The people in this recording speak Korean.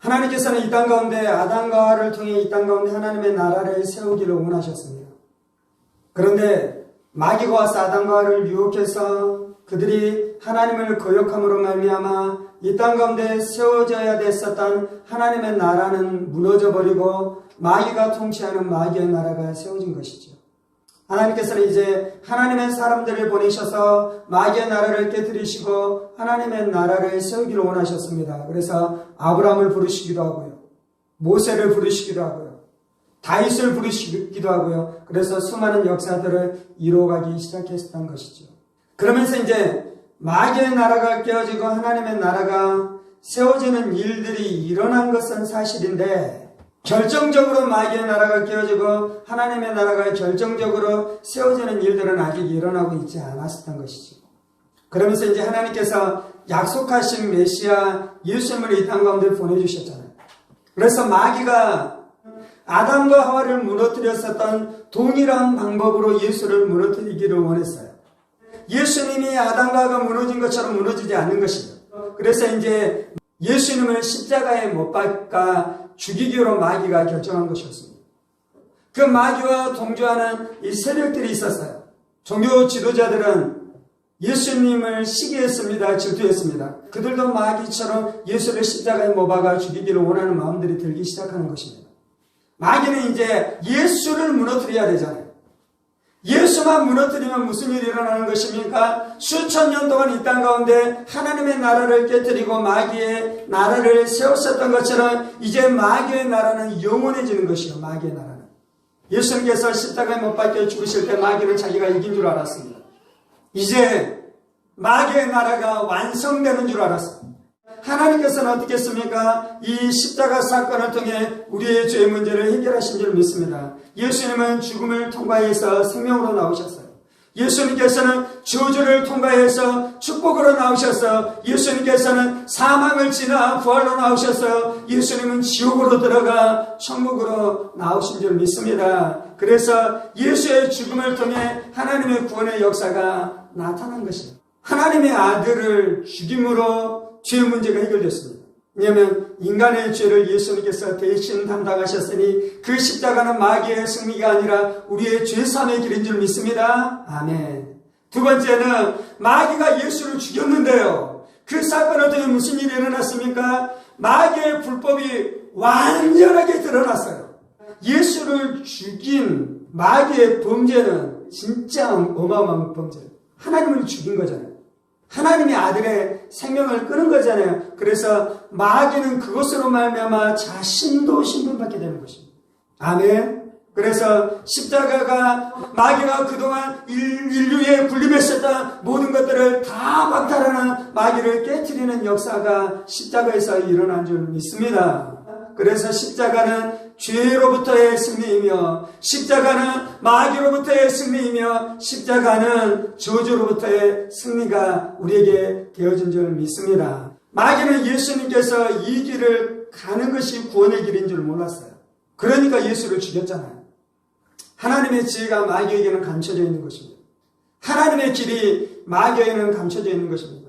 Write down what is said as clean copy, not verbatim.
하나님께서는 이 땅 가운데 아담과 하와를 통해 이 땅 가운데 하나님의 나라를 세우기를 원하셨습니다. 그런데 마귀가 와서 아담과 하와를 유혹해서 그들이 하나님을 거역함으로 말미암아 이 땅 가운데 세워져야 됐었던 하나님의 나라는 무너져 버리고 마귀가 통치하는 마귀의 나라가 세워진 것이죠. 하나님께서는 이제 하나님의 사람들을 보내셔서 마귀의 나라를 깨뜨리시고 하나님의 나라를 세우기를 원하셨습니다. 그래서 아브라함을 부르시기도 하고요. 모세를 부르시기도 하고요. 다윗을 부르시기도 하고요. 그래서 수많은 역사들을 이루어가기 시작했던 것이죠. 그러면서 이제 마귀의 나라가 깨어지고 하나님의 나라가 세워지는 일들이 일어난 것은 사실인데 결정적으로 마귀의 나라가 깨어지고 하나님의 나라가 결정적으로 세워지는 일들은 아직 일어나고 있지 않았었던 것이죠. 그러면서 이제 하나님께서 약속하신 메시아 예수님을 이 땅 가운데 보내주셨잖아요. 그래서 마귀가 아담과 하와를 무너뜨렸었던 동일한 방법으로 예수를 무너뜨리기를 원했어요. 예수님이 아담과 하와가 무너진 것처럼 무너지지 않는 것이죠. 그래서 이제 예수님을 십자가에 못 박아 죽이기로 마귀가 결정한 것이었습니다. 그 마귀와 동조하는 이 세력들이 있었어요. 종교 지도자들은 예수님을 시기했습니다. 질투했습니다. 그들도 마귀처럼 예수를 십자가에 못 박아 죽이기를 원하는 마음들이 들기 시작하는 것입니다. 마귀는 이제 예수를 무너뜨려야 되잖아요. 예수만 무너뜨리면 무슨 일이 일어나는 것입니까? 수천 년 동안 이 땅 가운데 하나님의 나라를 깨뜨리고 마귀의 나라를 세웠었던 것처럼 이제 마귀의 나라는 영원해지는 것이요. 마귀의 나라는. 예수님께서 십자가에 못 박혀 죽으실 때 마귀는 자기가 이긴 줄 알았습니다. 이제 마귀의 나라가 완성되는 줄 알았습니다. 하나님께서는 어떻게 했습니까? 이 십자가 사건을 통해 우리의 죄의 문제를 해결하신 줄 믿습니다. 예수님은 죽음을 통과해서 생명으로 나오셨어요. 예수님께서는 저주를 통과해서 축복으로 나오셨어요. 예수님께서는 사망을 지나 부활로 나오셨어요. 예수님은 지옥으로 들어가 천국으로 나오신 줄 믿습니다. 그래서 예수의 죽음을 통해 하나님의 구원의 역사가 나타난 것입니다. 하나님의 아들을 죽임으로 죄의 문제가 해결됐습니다. 왜냐하면 인간의 죄를 예수님께서 대신 담당하셨으니 그 십자가는 마귀의 승리가 아니라 우리의 죄사함의 길인 줄 믿습니다. 아멘. 두 번째는 마귀가 예수를 죽였는데요. 그 사건을 통해 무슨 일이 일어났습니까? 마귀의 불법이 완전하게 드러났어요. 예수를 죽인 마귀의 범죄는 진짜 어마어마한 범죄예요. 하나님을 죽인 거잖아요. 하나님의 아들의 생명을 끊은 거잖아요. 그래서 마귀는 그것으로 말미암아 자신도 신분받게 되는 것입니다. 아멘. 그래서 십자가가 마귀가 그동안 인류에 군림했었던 모든 것들을 다 박탈하는 마귀를 깨트리는 역사가 십자가에서 일어난 줄 믿습니다. 그래서 십자가는 죄로부터의 승리이며 십자가는 마귀로부터의 승리이며 십자가는 저주로부터의 승리가 우리에게 되어진 줄 믿습니다. 마귀는 예수님께서 이 길을 가는 것이 구원의 길인 줄 몰랐어요. 그러니까 예수를 죽였잖아요. 하나님의 지혜가 마귀에게는 감춰져 있는 것입니다. 하나님의 길이 마귀에게는 감춰져 있는 것입니다.